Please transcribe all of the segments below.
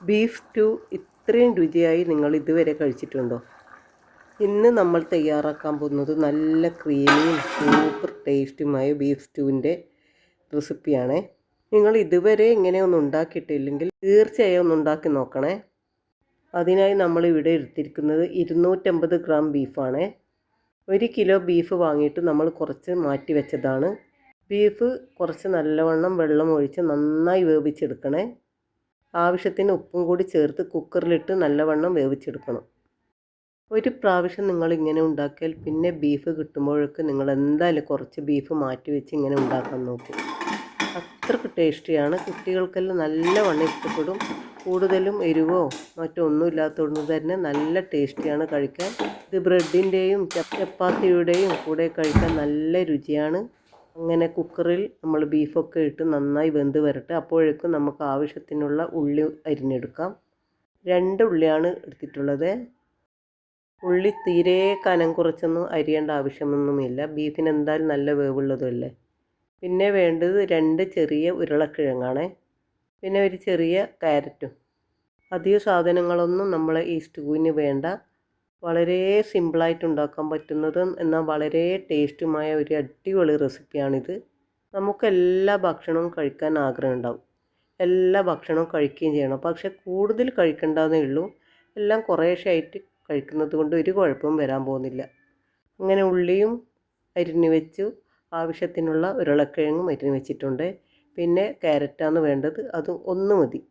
Beef stew ഇത്രയും രുചിയായി നിങ്ങൾ ഇതുവരെ കഴിച്ചിട്ടുണ്ടോ? ഇന്ന് നമ്മൾ തയ്യാറാക്കാൻ പോകുന്നത് നല്ല ക്രീമിയും സൂപ്പർ ടേസ്റ്റുമായ ബീഫ് സ്റ്റൂവിൻ്റെ റെസിപ്പിയാണ്. നിങ്ങൾ ഇതുവരെ ഇങ്ങനെയൊന്നും ഉണ്ടാക്കിയിട്ടില്ലെങ്കിൽ തീർച്ചയായും ഒന്ന് ഉണ്ടാക്കി നോക്കണേ. അതിനായി നമ്മൾ ഇവിടെ എടുത്തിരിക്കുന്നത് 250 ഗ്രാം ബീഫാണ്. 1 കിലോ ബീഫ് വാങ്ങിയിട്ട് നമ്മൾ കുറച്ച് മാറ്റി വെച്ചതാണ്. ബീഫ് കുറച്ച് നല്ലവണ്ണം വെള്ളം ഒഴിച്ച് നന്നായി വേവിച്ചെടുക്കണേ. ആവശ്യത്തിന് ഉപ്പും കൂടി ചേർത്ത് കുക്കറിലിട്ട് നല്ലവണ്ണം വേവിച്ചെടുക്കണം. ഒരു പ്രാവശ്യം നിങ്ങൾ ഇങ്ങനെ ഉണ്ടാക്കിയാൽ പിന്നെ ബീഫ് കിട്ടുമ്പോഴൊക്കെ നിങ്ങൾ എന്തായാലും കുറച്ച് ബീഫ് മാറ്റി വെച്ച് ഇങ്ങനെ ഉണ്ടാക്കാൻ നോക്കും. അത്രയ്ക്ക് ടേസ്റ്റിയാണ്. കുട്ടികൾക്കെല്ലാം നല്ലവണ്ണം ഇഷ്ടപ്പെടും. കൂടുതലും എരിവോ മറ്റൊന്നും ഇല്ലാത്തതുകൊണ്ട് തന്നെ നല്ല ടേസ്റ്റിയാണ് കഴിക്കാൻ. ഇത് ബ്രെഡിൻ്റെയും ചപ്പാത്തിയുടെയും കൂടെ കഴിക്കാൻ നല്ല രുചിയാണ്. അങ്ങനെ കുക്കറിൽ നമ്മൾ ബീഫൊക്കെ ഇട്ട് നന്നായി വെന്ത് വരട്ടെ. അപ്പോഴേക്കും നമുക്ക് ആവശ്യത്തിനുള്ള ഉള്ളി അരിഞ്ഞെടുക്കാം. 2 ഉള്ളിയാണ് എടുത്തിട്ടുള്ളത്. ഉള്ളി തീരെ കനം കുറച്ചൊന്നും അരിയേണ്ട ആവശ്യമൊന്നുമില്ല. ബീഫിന് എന്തായാലും നല്ല വേവുള്ളതല്ലേ. പിന്നെ വേണ്ടത് 2 ചെറിയ ഉരുളക്കിഴങ്ങാണ്. പിന്നെ ഒരു ചെറിയ ക്യാരറ്റും. അധിക സാധനങ്ങളൊന്നും നമ്മളെ ഈ സ്റ്റൂവിന് വേണ്ട. വളരെ സിമ്പിളായിട്ട് ഉണ്ടാക്കാൻ പറ്റുന്നതും എന്നാൽ വളരെ ടേസ്റ്റുമായ ഒരു അടിപൊളി റെസിപ്പിയാണിത്. നമുക്ക് എല്ലാ ഭക്ഷണവും കഴിക്കാൻ ആഗ്രഹം ഉണ്ടാവും. എല്ലാ ഭക്ഷണവും കഴിക്കുകയും ചെയ്യണം. പക്ഷെ കൂടുതൽ കഴിക്കേണ്ടതേ ഉള്ളൂ. എല്ലാം കുറേശ്ശായിട്ട് കഴിക്കുന്നത് കൊണ്ട് ഒരു കുഴപ്പവും വരാൻ പോകുന്നില്ല. അങ്ങനെ ഉള്ളിയും അരിഞ്ഞു വെച്ചു. ആവശ്യത്തിനുള്ള ഉരുളക്കിഴങ്ങും അരിഞ്ഞു വെച്ചിട്ടുണ്ട്. പിന്നെ ക്യാരറ്റാണ് വേണ്ടത്. അത് ഒന്ന് മതി.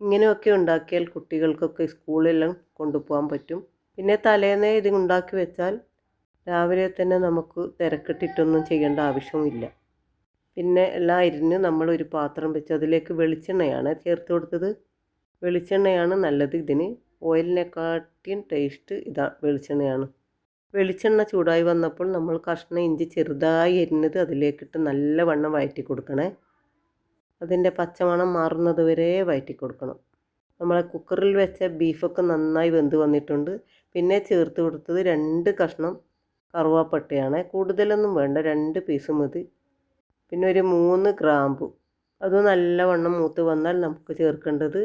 ഇങ്ങനെയൊക്കെ ഉണ്ടാക്കിയാൽ കുട്ടികൾക്കൊക്കെ സ്കൂളിലെല്ലാം കൊണ്ടുപോകാൻ പറ്റും. പിന്നെ തലേന്നേ ഇത് ഉണ്ടാക്കി വെച്ചാൽ രാവിലെ തന്നെ നമുക്ക് തിരക്കിട്ടിട്ടൊന്നും ചെയ്യേണ്ട ആവശ്യമില്ല. പിന്നെ എല്ലാം അരിഞ്ഞ് നമ്മളൊരു പാത്രം വെച്ച് അതിലേക്ക് വെളിച്ചെണ്ണയാണ് ചേർത്ത് കൊടുത്തത്. വെളിച്ചെണ്ണയാണ് നല്ലത് ഇതിന്. ഓയിലിനെക്കാട്ടിയും ടേസ്റ്റ് ഇതാ വെളിച്ചെണ്ണയാണ്. വെളിച്ചെണ്ണ ചൂടായി വന്നപ്പോൾ നമ്മൾ കഷ്ണം ഇഞ്ചി ചെറുതായി അരിഞ്ഞത് അതിലേക്കിട്ട് നല്ലവണ്ണം വഴറ്റി കൊടുക്കണേ. അതിൻ്റെ പച്ചമണം മാറുന്നത് വരെ വഴറ്റി കൊടുക്കണം. നമ്മളെ കുക്കറിൽ വെച്ച ബീഫൊക്കെ നന്നായി വെന്ത് വന്നിട്ടുണ്ട്. പിന്നെ ചേർത്ത് കൊടുത്തത് 2 കഷ്ണം കറുവാപ്പട്ടയാണ്. കൂടുതലൊന്നും വേണ്ട, 2 പീസ് മതി. പിന്നെ ഒരു 3 ഗ്രാമ്പു. അത് നല്ലവണ്ണം മൂത്ത് വന്നാൽ നമുക്ക് ചേർക്കേണ്ടത്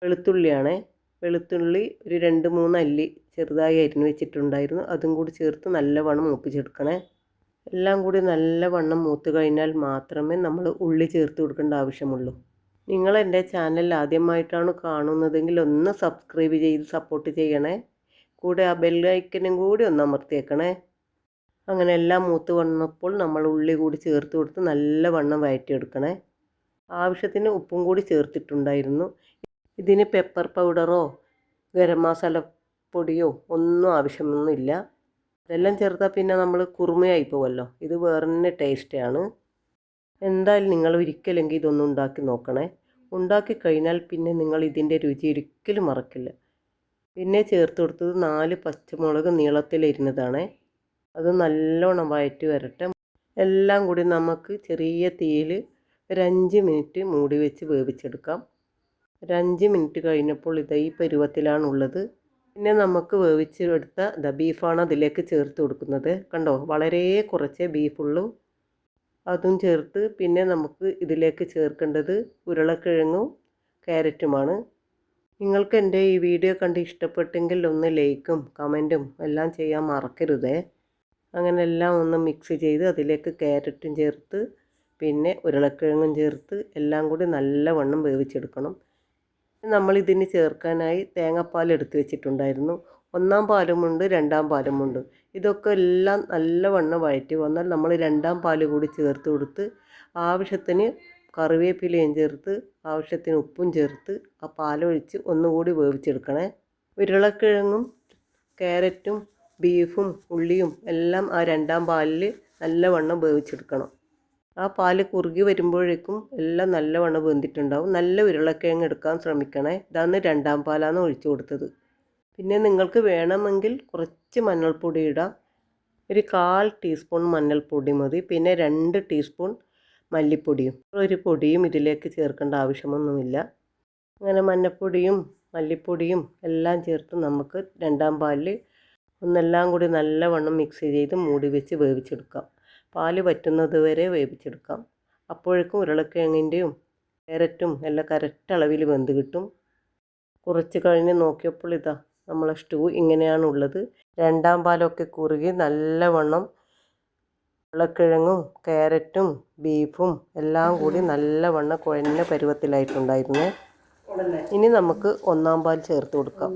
വെളുത്തുള്ളിയാണ്. വെളുത്തുള്ളി ഒരു 2-3 അല്ലി ചെറുതായി അരിഞ്ഞ് വെച്ചിട്ടുണ്ടായിരുന്നു. അതും കൂടി ചേർത്ത് നല്ലവണ്ണം മൂപ്പിച്ചെടുക്കണേ. എല്ലാം കൂടി നല്ലവണ്ണം മൂത്ത് കഴിഞ്ഞാൽ മാത്രമേ നമ്മൾ ഉള്ളി ചേർത്ത് കൊടുക്കേണ്ട ആവശ്യമുള്ളൂ. നിങ്ങൾ എൻ്റെ ചാനൽ ആദ്യമായിട്ടാണ് കാണുന്നതെങ്കിൽ ഒന്ന് സബ്സ്ക്രൈബ് ചെയ്ത് സപ്പോർട്ട് ചെയ്യണേ. കൂടെ ആ ബെല്ലൈക്കനും കൂടി ഒന്ന് അമർത്തിയേക്കണേ. അങ്ങനെ എല്ലാം മൂത്ത് വന്നപ്പോൾ നമ്മൾ ഉള്ളി കൂടി ചേർത്ത് കൊടുത്ത് നല്ലവണ്ണം വഴറ്റിയെടുക്കണേ. ആവശ്യത്തിന് ഉപ്പും കൂടി ചേർത്തിട്ടുണ്ടായിരുന്നു. ഇതിന് പെപ്പർ പൗഡറോ ഗരം മസാല പൊടിയോ ഒന്നും ആവശ്യമൊന്നുമില്ല. ഇതെല്ലാം ചേർത്താൽ പിന്നെ നമ്മൾ കുറുമയായി പോവല്ലോ. ഇത് വേറെ തന്നെ ടേസ്റ്റാണ്. എന്തായാലും നിങ്ങൾ ഒരിക്കലെങ്കിൽ ഇതൊന്നും ഉണ്ടാക്കി നോക്കണേ. ഉണ്ടാക്കി കഴിഞ്ഞാൽ പിന്നെ നിങ്ങൾ ഇതിൻ്റെ രുചി ഒരിക്കലും മറക്കില്ല. പിന്നെ ചേർത്ത് കൊടുത്തത് 4 പച്ചമുളക് നീളത്തിലരിഞ്ഞതാണ്. അത് നല്ലോണം വഴറ്റി വരട്ടെ. എല്ലാം കൂടി നമുക്ക് ചെറിയ തീയിൽ ഒരു 5 മിനിറ്റ് മൂടി വെച്ച് വേവിച്ചെടുക്കാം. ഒരു 5 മിനിറ്റ് കഴിഞ്ഞപ്പോൾ ഇത് ഈ പരുവത്തിലാണുള്ളത്. പിന്നെ നമുക്ക് വേവിച്ചെടുത്ത ബീഫാണ് അതിലേക്ക് ചേർത്ത് കൊടുക്കുന്നത്. കണ്ടോ, വളരെ കുറച്ചേ ബീഫുള്ളൂ. അതും ചേർത്ത് പിന്നെ നമുക്ക് ഇതിലേക്ക് ചേർക്കേണ്ടത് ഉരുളക്കിഴങ്ങും ക്യാരറ്റുമാണ്. നിങ്ങൾക്ക് എൻ്റെ ഈ വീഡിയോ കണ്ട് ഇഷ്ടപ്പെട്ടെങ്കിൽ ഒന്ന് ലൈക്കും കമൻറ്റും എല്ലാം ചെയ്യാൻ മറക്കരുതേ. അങ്ങനെ എല്ലാം ഒന്ന് മിക്സ് ചെയ്ത് അതിലേക്ക് ക്യാരറ്റും ചേർത്ത് പിന്നെ ഉരുളക്കിഴങ്ങും ചേർത്ത് എല്ലാം കൂടി നല്ലവണ്ണം വേവിച്ചെടുക്കണം. നമ്മളിതിന് ചേർക്കാനായി തേങ്ങാപ്പാൽ എടുത്ത് വെച്ചിട്ടുണ്ടായിരുന്നു. 1-ാം പാലുമുണ്ട്, 2-ാം പാലുമുണ്ട്. ഇതൊക്കെ എല്ലാം നല്ലവണ്ണം വഴറ്റി വന്നാൽ നമ്മൾ 2-ാം പാല് കൂടി ചേർത്ത് കൊടുത്ത് ആവശ്യത്തിന് കറിവേപ്പിലയും ചേർത്ത് ആവശ്യത്തിന് ഉപ്പും ചേർത്ത് ആ പാലൊഴിച്ച് ഒന്നുകൂടി വേവിച്ചെടുക്കണേ. ഉരുളക്കിഴങ്ങും ക്യാരറ്റും ബീഫും ഉള്ളിയും എല്ലാം ആ 2-ാം പാലിൽ നല്ലവണ്ണം വേവിച്ചെടുക്കണം. ആ പാല് കുറുകി വരുമ്പോഴേക്കും എല്ലാം നല്ലവണ്ണം വെന്തിട്ടുണ്ടാവും. നല്ല ഉരുളക്കിഴങ്ങ് എടുക്കാൻ ശ്രമിക്കണേ. ഇതാണ് 2-ാം പാലാണ് ഒഴിച്ചു കൊടുത്തത്. പിന്നെ നിങ്ങൾക്ക് വേണമെങ്കിൽ കുറച്ച് മഞ്ഞൾപ്പൊടി ഇടാം. ഒരു 1/4 ടീസ്പൂൺ മഞ്ഞൾപ്പൊടി മതി. പിന്നെ 2 ടീസ്പൂൺ മല്ലിപ്പൊടിയും. ഒരു പൊടിയും ഇതിലേക്ക് ചേർക്കേണ്ട ആവശ്യമൊന്നുമില്ല. അങ്ങനെ മഞ്ഞൾപ്പൊടിയും മല്ലിപ്പൊടിയും എല്ലാം ചേർത്ത് നമുക്ക് 2-ാം പാലിൽ ഒന്നെല്ലാം കൂടി നല്ലവണ്ണം മിക്സ് ചെയ്ത് മൂടി വെച്ച് വേവിച്ചെടുക്കാം. പാല് വറ്റുന്നത് വരെ വേവിച്ചെടുക്കാം. അപ്പോഴേക്കും ഉരുളക്കിഴങ്ങിൻ്റെയും ക്യാരറ്റും എല്ലാം കറക്റ്റ് അളവിൽ വെന്ത് കിട്ടും. കുറച്ച് കഴിഞ്ഞ് നോക്കിയപ്പോൾ ഇതാ നമ്മളെ സ്റ്റൂ ഇങ്ങനെയാണുള്ളത്. രണ്ടാം പാലൊക്കെ കുറുകി നല്ലവണ്ണം ഉരുളക്കിഴങ്ങും ക്യാരറ്റും ബീഫും എല്ലാം കൂടി നല്ലവണ്ണം കുഴഞ്ഞ പരുവത്തിലായിട്ടുണ്ടായിരുന്നു. ഇനി നമുക്ക് ഒന്നാം പാൽ ചേർത്ത് കൊടുക്കാം.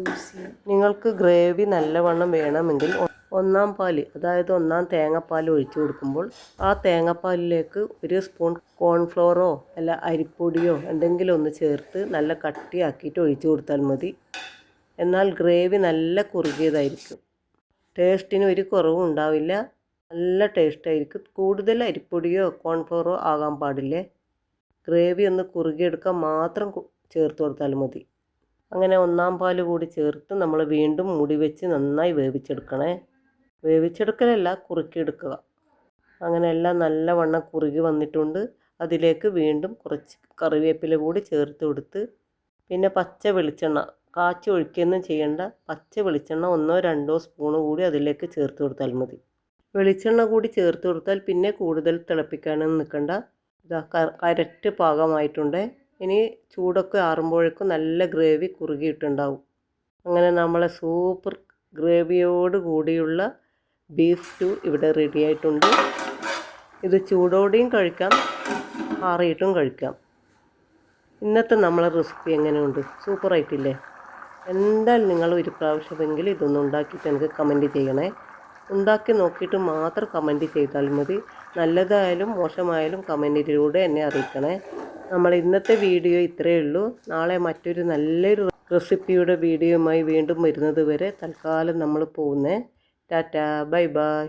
നിങ്ങൾക്ക് ഗ്രേവി നല്ലവണ്ണം വേണമെങ്കിൽ ഒന്നാം പാൽ, അതായത് ഒന്നാം തേങ്ങാപ്പാൽ ഒഴിച്ചു കൊടുക്കുമ്പോൾ ആ തേങ്ങാപ്പാലിലേക്ക് 1 സ്പൂൺ കോൺഫ്ലോറോ അല്ല അരിപ്പൊടിയോ എന്തെങ്കിലും ഒന്ന് ചേർത്ത് നല്ല കട്ടിയാക്കിയിട്ട് ഒഴിച്ചു കൊടുത്താൽ മതി. എന്നാൽ ഗ്രേവി നല്ല കുറുകിയതായിരിക്കും. ടേസ്റ്റിന് ഒരു കുറവും ഉണ്ടാവില്ല. നല്ല ടേസ്റ്റായിരിക്കും. കൂടുതൽ അരിപ്പൊടിയോ കോൺഫ്ലോറോ ആകാൻ പാടില്ലേ. ഗ്രേവി ഒന്ന് കുറുകിയെടുക്കാൻ മാത്രം ചേർത്ത് കൊടുത്താൽ മതി. അങ്ങനെ ഒന്നാം പാൽ കൂടി ചേർത്ത് നമ്മൾ വീണ്ടും മൂടി വെച്ച് നന്നായി വേവിച്ചെടുക്കണേ. വേവിച്ചെടുക്കലല്ല, കുറുക്കിയെടുക്കുക. അങ്ങനെ എല്ലാം നല്ലവണ്ണം കുറുകി വന്നിട്ടുണ്ട്. അതിലേക്ക് വീണ്ടും കുറച്ച് കറിവേപ്പില കൂടി ചേർത്ത് കൊടുത്ത് പിന്നെ പച്ച വെളിച്ചെണ്ണ കാച്ചി ഒഴിക്കുകയൊന്നും ചെയ്യേണ്ട. പച്ച വെളിച്ചെണ്ണ 1-2 സ്പൂണ് കൂടി അതിലേക്ക് ചേർത്ത് കൊടുത്താൽ മതി. വെളിച്ചെണ്ണ കൂടി ചേർത്ത് കൊടുത്താൽ പിന്നെ കൂടുതൽ തിളപ്പിക്കാനൊന്നും നിൽക്കണ്ട. ഇതാ കറക്റ്റ് പാകമായിട്ടുണ്ട്. ഇനി ചൂടൊക്കെ ആറുമ്പോഴേക്കും നല്ല ഗ്രേവി കുറുകിയിട്ടുണ്ടാവും. അങ്ങനെ നമ്മളെ സൂപ്പർ ഗ്രേവിയോട് കൂടിയുള്ള ബീഫ് സ്റ്റൂ ഇവിടെ റെഡി ആയിട്ടുണ്ട്. ഇത് ചൂടോടെയും കഴിക്കാം, ആറിയിട്ടും കഴിക്കാം. ഇന്നത്തെ നമ്മളെ റെസിപ്പി എങ്ങനെയുണ്ട്? സൂപ്പറായിട്ടില്ലേ? എന്തായാലും നിങ്ങൾ ഒരു പ്രാവശ്യമെങ്കിലും ഇതൊന്ന് ഉണ്ടാക്കിയിട്ട് എനിക്ക് കമൻറ്റ് ചെയ്യണേ. ഉണ്ടാക്കി നോക്കിയിട്ട് മാത്രം കമൻറ്റ് ചെയ്താൽ മതി. നല്ലതായാലും മോശമായാലും കമൻറ്റിലൂടെ എന്നെ അറിയിക്കണേ. നമ്മൾ ഇന്നത്തെ വീഡിയോ ഇത്രയേ ഉള്ളൂ. നാളെ മറ്റൊരു നല്ലൊരു റെസിപ്പിയുടെ വീഡിയോയുമായി വീണ്ടും വരുന്നത് വരെ തൽക്കാലം നമ്മൾ പോകുന്നേ. Tata, bye bye.